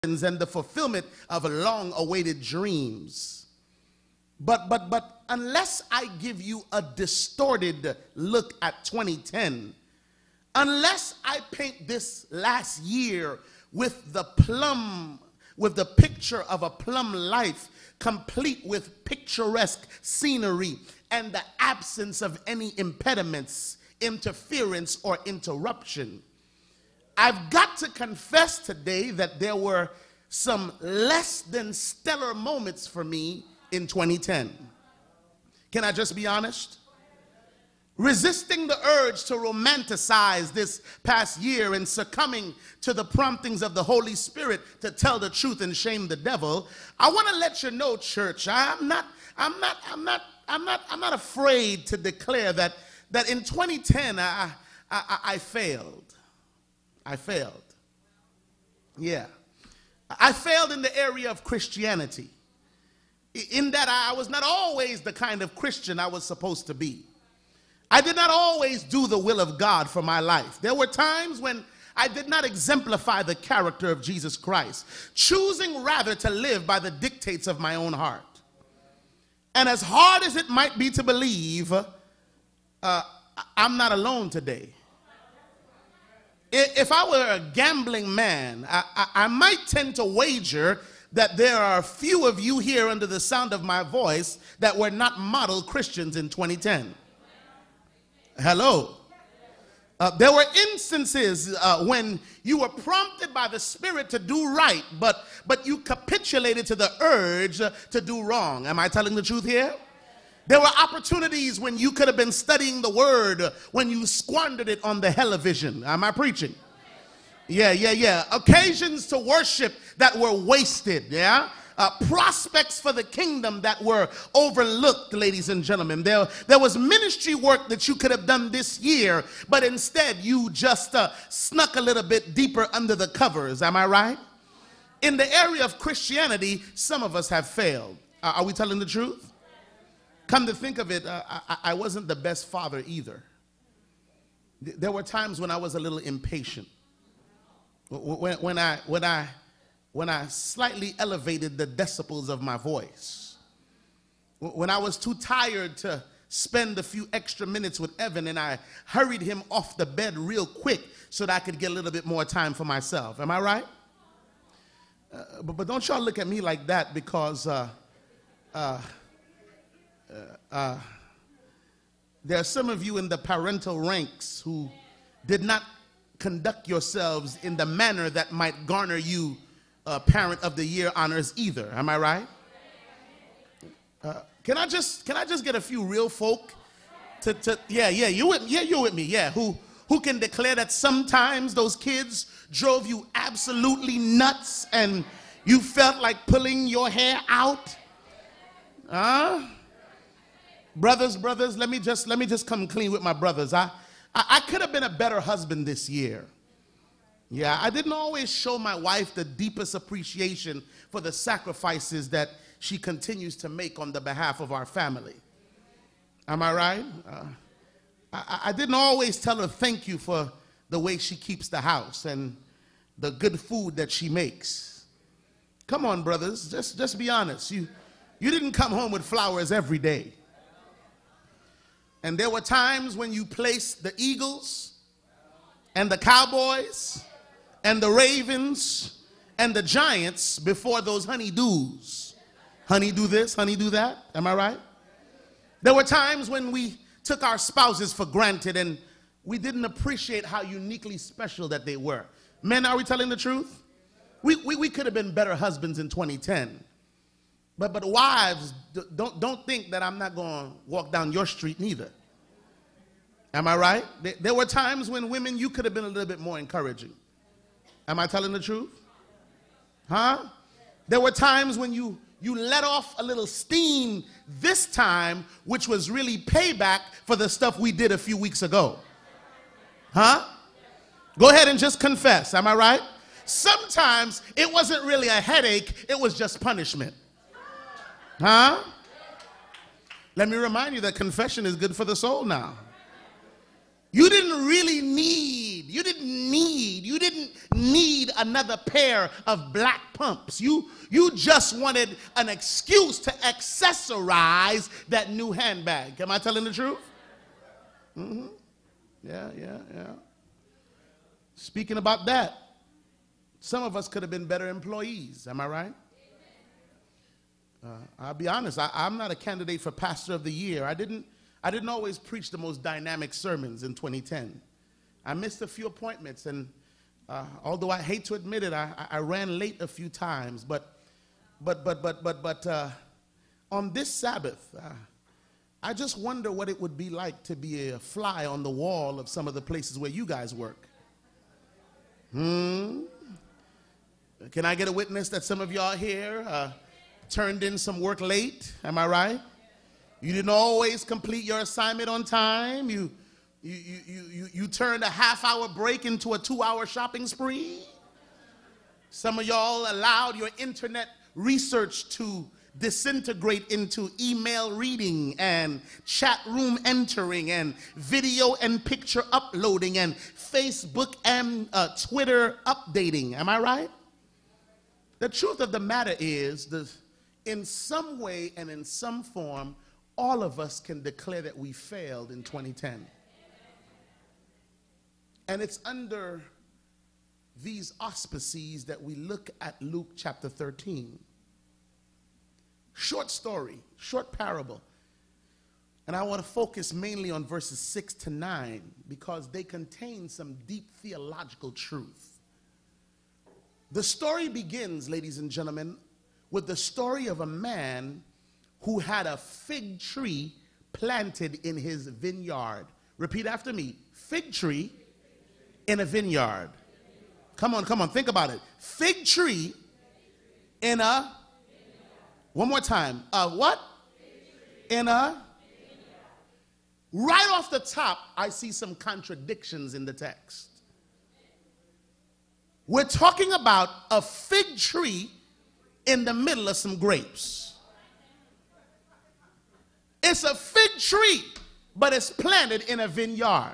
and the fulfillment of long-awaited dreams. But unless I give you a distorted look at 2010, unless I paint this last year with the picture of a plum life, complete with picturesque scenery and the absence of any impediments, interference, or interruption, I've got to confess today that there were some less than stellar moments for me in 2010. Can I just be honest? Resisting the urge to romanticize this past year and succumbing to the promptings of the Holy Spirit to tell the truth and shame the devil, I want to let you know, church, I'm not afraid to declare that in 2010 I failed. I failed. Yeah. I failed in the area of Christianity, in that I was not always the kind of Christian I was supposed to be. I did not always do the will of God for my life. There were times when I did not exemplify the character of Jesus Christ, choosing rather to live by the dictates of my own heart. And as hard as it might be to believe, I'm not alone today. If I were a gambling man, I might tend to wager that there are a few of you here under the sound of my voice that were not model Christians in 2010. Hello. There were instances when you were prompted by the Spirit to do right, but you capitulated to the urge to do wrong. Am I telling the truth here? There were opportunities when you could have been studying the Word when you squandered it on the television. Am I preaching? Yeah. Occasions to worship that were wasted, yeah? Prospects for the kingdom that were overlooked, ladies and gentlemen. There was ministry work that you could have done this year, but instead you just snuck a little bit deeper under the covers. Am I right? In the area of Christianity, some of us have failed. Are we telling the truth? Come to think of it, I wasn't the best father either. There were times when I was a little impatient. When I slightly elevated the decibels of my voice. When I was too tired to spend a few extra minutes with Evan and I hurried him off the bed real quick so that I could get a little bit more time for myself. Am I right? But don't y'all look at me like that, because there are some of you in the parental ranks who did not conduct yourselves in the manner that might garner you Parent of the Year honors either. Am I right? Can I just get a few real folk you're with me, yeah, who can declare that sometimes those kids drove you absolutely nuts and you felt like pulling your hair out? Brothers, let me just come clean with my brothers. I could have been a better husband this year. Yeah, I didn't always show my wife the deepest appreciation for the sacrifices that she continues to make on the behalf of our family. Am I right? I didn't always tell her thank you for the way she keeps the house and the good food that she makes. Come on, brothers, just be honest. You didn't come home with flowers every day. And there were times when you placed the Eagles and the Cowboys and the Ravens and the Giants before those honeydews. Honey do this, honey do that. Am I right? There were times when we took our spouses for granted and we didn't appreciate how uniquely special that they were. Men, are we telling the truth? We could have been better husbands in 2010. But wives, don't think that I'm not going to walk down your street neither. Am I right? There were times when women, you could have been a little bit more encouraging. Am I telling the truth? Huh? There were times when you let off a little steam this time, which was really payback for the stuff we did a few weeks ago. Huh? Go ahead and just confess. Am I right? Sometimes it wasn't really a headache. It was just punishment. Huh? Let me remind you that confession is good for the soul now. You didn't really need You didn't need another pair of black pumps. You just wanted an excuse to accessorize that new handbag. Am I telling the truth? Mm-hmm. Yeah. Speaking about that, some of us could have been better employees. Am I right? I'll be honest, I'm not a candidate for Pastor of the Year. I didn't always preach the most dynamic sermons in 2010. I missed a few appointments, and although I hate to admit it, I ran late a few times. But on this Sabbath, I just wonder what it would be like to be a fly on the wall of some of the places where you guys work. Can I get a witness that some of y'all here turned in some work late? Am I right? You didn't always complete your assignment on time. You turned a half-hour break into a 2-hour shopping spree. Some of y'all allowed your internet research to disintegrate into email reading and chat room entering and video and picture uploading and Facebook and Twitter updating. Am I right? The truth of the matter is, in some way and in some form, all of us can declare that we failed in 2010. And it's under these auspices that we look at Luke chapter 13. Short story, short parable. And I want to focus mainly on verses 6 to 9 because they contain some deep theological truth. The story begins, ladies and gentlemen, with the story of a man who had a fig tree planted in his vineyard. Repeat after me. Fig tree in a vineyard. Come on, think about it. Fig tree in a, one more time. What? In a, right off the top, I see some contradictions in the text. We're talking about a fig tree in the middle of some grapes. It's a fig tree, but it's planted in a vineyard.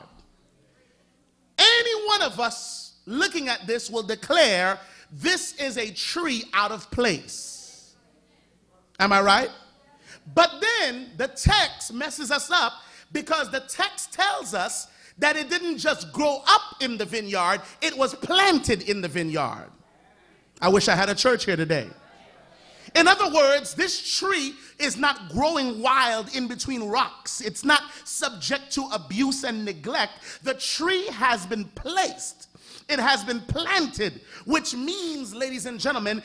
Any one of us looking at this will declare this is a tree out of place. Am I right? But then the text messes us up because the text tells us that it didn't just grow up in the vineyard, it was planted in the vineyard. I wish I had a church here today. In other words, this tree is not growing wild in between rocks. It's not subject to abuse and neglect. The tree has been placed. It has been planted, which means, ladies and gentlemen,